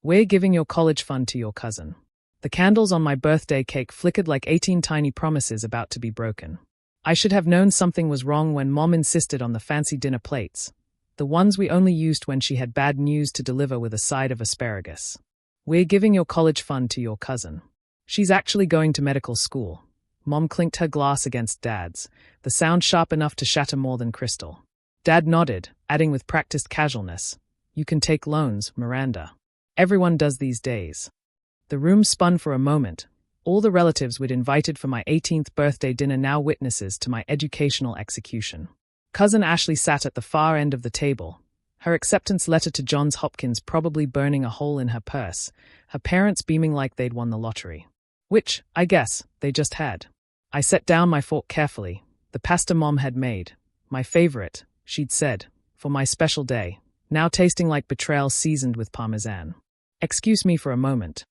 We're giving your college fund to your cousin. The candles on my birthday cake flickered like 18 tiny promises about to be broken. I should have known something was wrong when Mom insisted on the fancy dinner plates, the ones we only used when she had bad news to deliver with a side of asparagus. We're giving your college fund to your cousin. She's actually going to medical school. Mom clinked her glass against Dad's, the sound sharp enough to shatter more than crystal. Dad nodded, adding with practiced casualness, "You can take loans, Miranda. Everyone does these days." The room spun for a moment. All the relatives we'd invited for my 18th birthday dinner now witnesses to my educational execution. Cousin Ashley sat at the far end of the table, her acceptance letter to Johns Hopkins probably burning a hole in her purse, her parents beaming like they'd won the lottery. Which, I guess, they just had. I set down my fork carefully. The pasta Mom had made. My favorite, she'd said, for my special day, now tasting like betrayal seasoned with parmesan. Excuse me for a moment.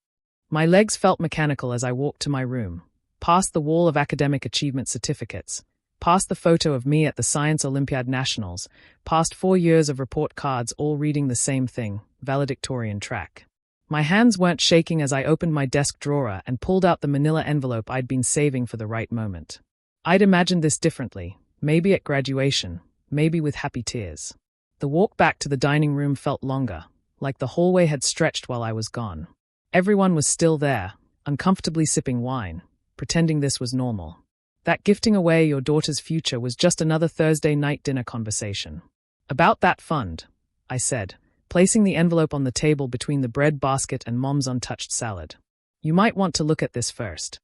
My legs felt mechanical as I walked to my room, past the wall of academic achievement certificates, past the photo of me at the Science Olympiad Nationals, past 4 years of report cards all reading the same thing, valedictorian track. My hands weren't shaking as I opened my desk drawer and pulled out the manila envelope I'd been saving for the right moment. I'd imagined this differently, maybe at graduation, maybe with happy tears. The walk back to the dining room felt longer, like the hallway had stretched while I was gone. Everyone was still there, uncomfortably sipping wine, pretending this was normal. That gifting away your daughter's future was just another Thursday night dinner conversation. "About that fund," I said, placing the envelope on the table between the bread basket and Mom's untouched salad. "You might want to look at this first."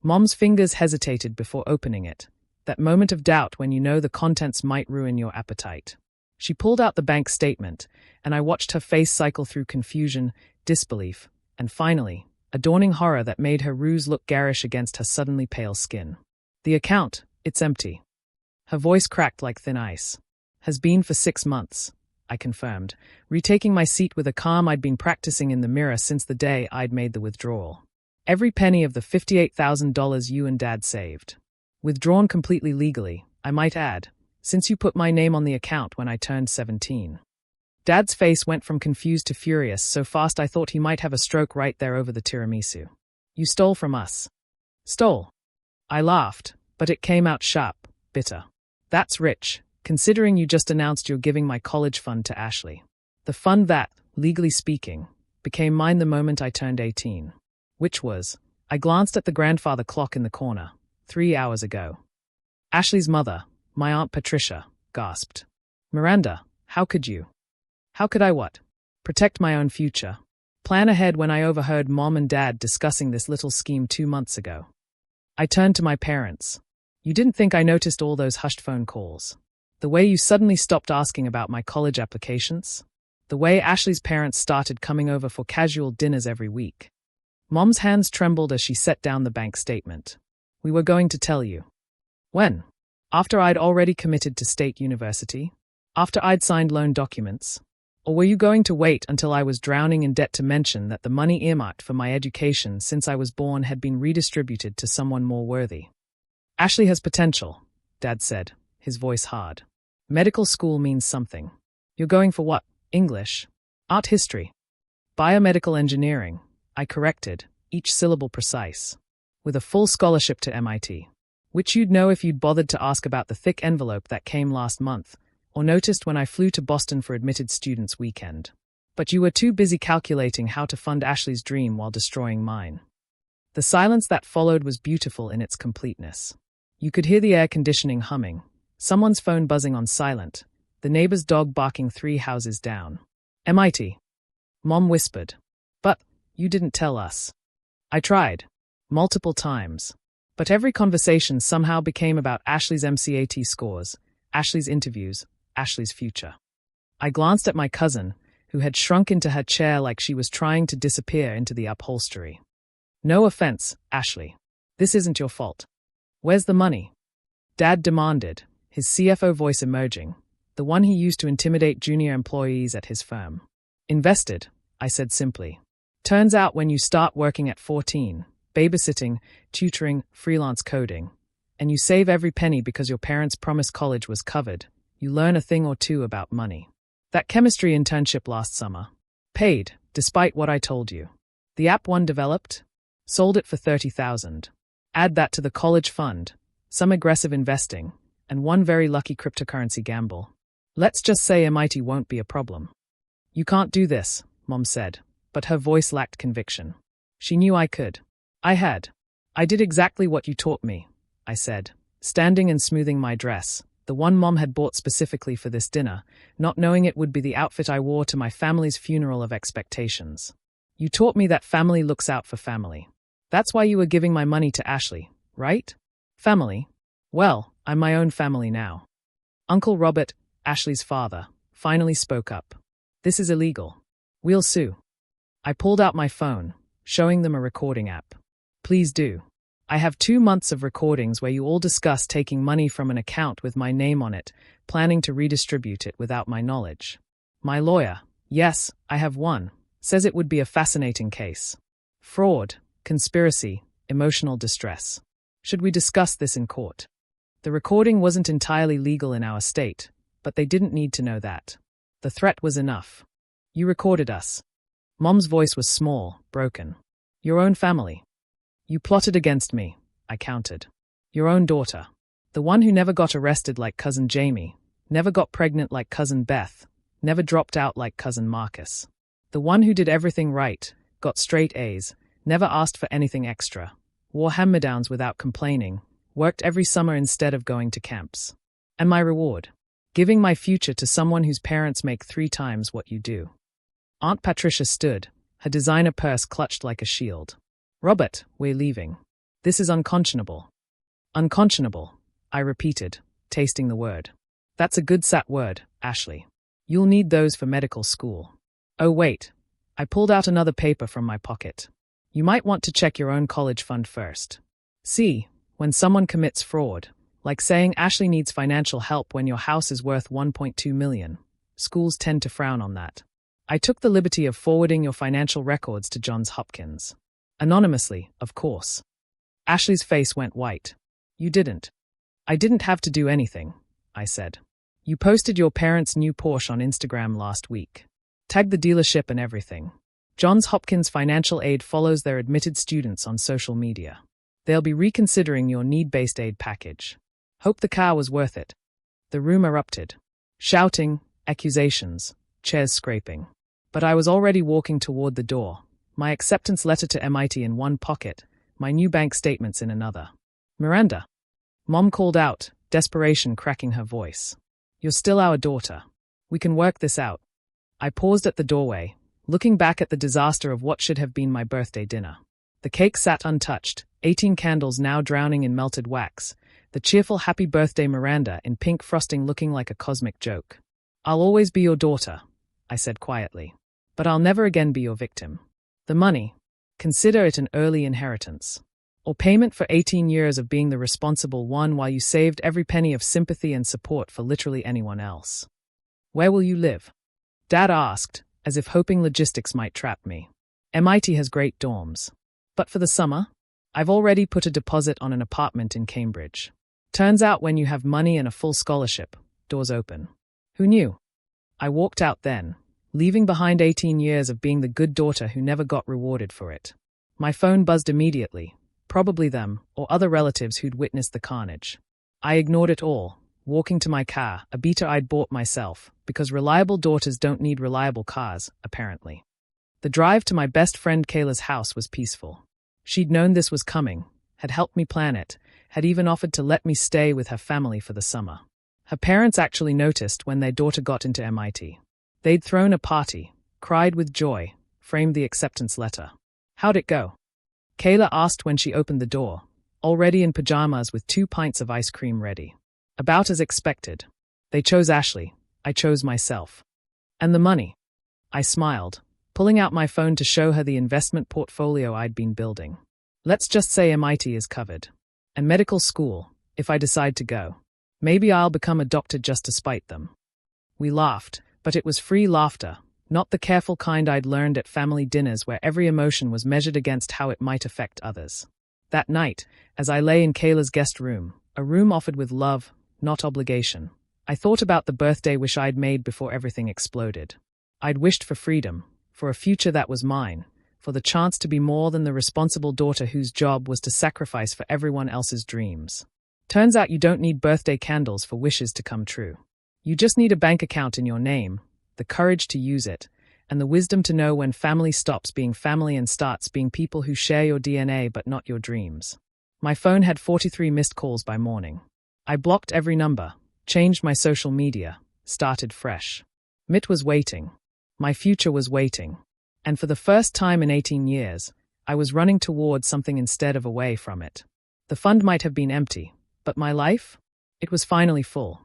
Mom's fingers hesitated before opening it, that moment of doubt when you know the contents might ruin your appetite. She pulled out the bank statement, and I watched her face cycle through confusion, disbelief, and finally, a dawning horror that made her ruse look garish against her suddenly pale skin. "The account, it's empty." Her voice cracked like thin ice. "Has been for 6 months. I confirmed, retaking my seat with a calm I'd been practicing in the mirror since the day I'd made the withdrawal. "Every penny of the $58,000 you and Dad saved. Withdrawn completely legally, I might add, since you put my name on the account when I turned 17. Dad's face went from confused to furious so fast I thought he might have a stroke right there over the tiramisu. "You stole from us." "Stole?" I laughed, but it came out sharp, bitter. "That's rich, considering you just announced you're giving my college fund to Ashley. The fund that, legally speaking, became mine the moment I turned 18. Which was," I glanced at the grandfather clock in the corner, 3 hours ago. Ashley's mother, my Aunt Patricia, gasped. "Miranda, how could you?" "How could I what?" "Protect my own future. Plan ahead when I overheard Mom and Dad discussing this little scheme 2 months ago." I turned to my parents. "You didn't think I noticed all those hushed phone calls? The way you suddenly stopped asking about my college applications? The way Ashley's parents started coming over for casual dinners every week?" Mom's hands trembled as she set down the bank statement. "We were going to tell you." "When?" "After I'd already committed to State University? After I'd signed loan documents? Or were you going to wait until I was drowning in debt to mention that the money earmarked for my education since I was born had been redistributed to someone more worthy?" "Ashley has potential," Dad said, his voice hard. "Medical school means something. You're going for what? English? Art history? Biomedical engineering," I corrected, each syllable precise. "With a full scholarship to MIT. Which you'd know if you'd bothered to ask about the thick envelope that came last month, or noticed when I flew to Boston for admitted students weekend. But you were too busy calculating how to fund Ashley's dream while destroying mine." The silence that followed was beautiful in its completeness. You could hear the air conditioning humming, someone's phone buzzing on silent, the neighbor's dog barking 3 houses down. "MIT," Mom whispered. "But, you didn't tell us." I tried. Multiple times. But every conversation somehow became about Ashley's MCAT scores, Ashley's interviews, Ashley's future. I glanced at my cousin, who had shrunk into her chair like she was trying to disappear into the upholstery. "No offense, Ashley. This isn't your fault. Where's the money?" Dad demanded, his CFO voice emerging, the one he used to intimidate junior employees at his firm. "Invested," I said simply. "Turns out when you start working at 14, babysitting, tutoring, freelance coding, and you save every penny because your parents promised college was covered, you learn a thing or two about money. That chemistry internship last summer. Paid, despite what I told you. The app one developed? Sold it for $30,000. Add that to the college fund, some aggressive investing, and one very lucky cryptocurrency gamble. Let's just say MIT won't be a problem. You can't do this, Mom said, but her voice lacked conviction. She knew I could. I had. I did exactly what you taught me, I said, standing and smoothing my dress, the one Mom had bought specifically for this dinner, not knowing it would be the outfit I wore to my family's funeral of expectations. You taught me that family looks out for family. That's why you were giving my money to Ashley, right? Family? Well, I'm my own family now. Uncle Robert, Ashley's father, finally spoke up. This is illegal. We'll sue. I pulled out my phone, showing them a recording app. Please do. I have 2 months of recordings where you all discuss taking money from an account with my name on it, planning to redistribute it without my knowledge. My lawyer, yes, I have one, says it would be a fascinating case. Fraud, conspiracy, emotional distress. Should we discuss this in court? The recording wasn't entirely legal in our state, but they didn't need to know that. The threat was enough. You recorded us. Mom's voice was small, broken. Your own family. You plotted against me, I countered. Your own daughter. The one who never got arrested like Cousin Jamie, never got pregnant like Cousin Beth, never dropped out like Cousin Marcus. The one who did everything right, got straight A's, never asked for anything extra, wore hand-me-downs without complaining, worked every summer instead of going to camps. And my reward? Giving my future to someone whose parents make 3 times what you do. Aunt Patricia stood, her designer purse clutched like a shield. Robert, we're leaving. This is unconscionable. Unconscionable, I repeated, tasting the word. That's a good sat word, Ashley. You'll need those for medical school. Oh wait, I pulled out another paper from my pocket. You might want to check your own college fund first. See, when someone commits fraud, like saying Ashley needs financial help when your house is worth $1.2 million, schools tend to frown on that. I took the liberty of forwarding your financial records to Johns Hopkins. Anonymously, of course. Ashley's face went white. You didn't. I didn't have to do anything, I said. You posted your parents' new Porsche on Instagram last week. Tagged the dealership and everything. Johns Hopkins Financial Aid follows their admitted students on social media. They'll be reconsidering your need-based aid package. Hope the car was worth it. The room erupted. Shouting, accusations, chairs scraping. But I was already walking toward the door, my acceptance letter to MIT in one pocket, my new bank statements in another. Miranda. Mom called out, desperation cracking her voice. You're still our daughter. We can work this out. I paused at the doorway, looking back at the disaster of what should have been my birthday dinner. The cake sat untouched, 18 candles now drowning in melted wax, the cheerful happy birthday Miranda in pink frosting looking like a cosmic joke. I'll always be your daughter, I said quietly. But I'll never again be your victim. The money, consider it an early inheritance. Or payment for 18 years of being the responsible one while you saved every penny of sympathy and support for literally anyone else. Where will you live? Dad asked, as if hoping logistics might trap me. MIT has great dorms. But for the summer? I've already put a deposit on an apartment in Cambridge. Turns out when you have money and a full scholarship, doors open. Who knew? I walked out then, leaving behind 18 years of being the good daughter who never got rewarded for it. My phone buzzed immediately, probably them or other relatives who'd witnessed the carnage. I ignored it all, walking to my car, a beater I'd bought myself, because reliable daughters don't need reliable cars, apparently. The drive to my best friend Kayla's house was peaceful. She'd known this was coming, had helped me plan it, had even offered to let me stay with her family for the summer. Her parents actually noticed when their daughter got into MIT. They'd thrown a party, cried with joy, framed the acceptance letter. How'd it go? Kayla asked when she opened the door, already in pajamas with 2 pints of ice cream ready. About as expected. They chose Ashley. I chose myself. And the money? I smiled, pulling out my phone to show her the investment portfolio I'd been building. Let's just say MIT is covered. And medical school, if I decide to go. Maybe I'll become a doctor just to spite them. We laughed, but it was free laughter, not the careful kind I'd learned at family dinners where every emotion was measured against how it might affect others. That night, as I lay in Kayla's guest room, a room offered with love, not obligation, I thought about the birthday wish I'd made before everything exploded. I'd wished for freedom, for a future that was mine, for the chance to be more than the responsible daughter whose job was to sacrifice for everyone else's dreams. Turns out you don't need birthday candles for wishes to come true. You just need a bank account in your name, the courage to use it, and the wisdom to know when family stops being family and starts being people who share your DNA but not your dreams. My phone had 43 missed calls by morning. I blocked every number, changed my social media, started fresh. Mitt was waiting. My future was waiting. And for the first time in 18 years, I was running towards something instead of away from it. The fund might have been empty, but my life? It was finally full.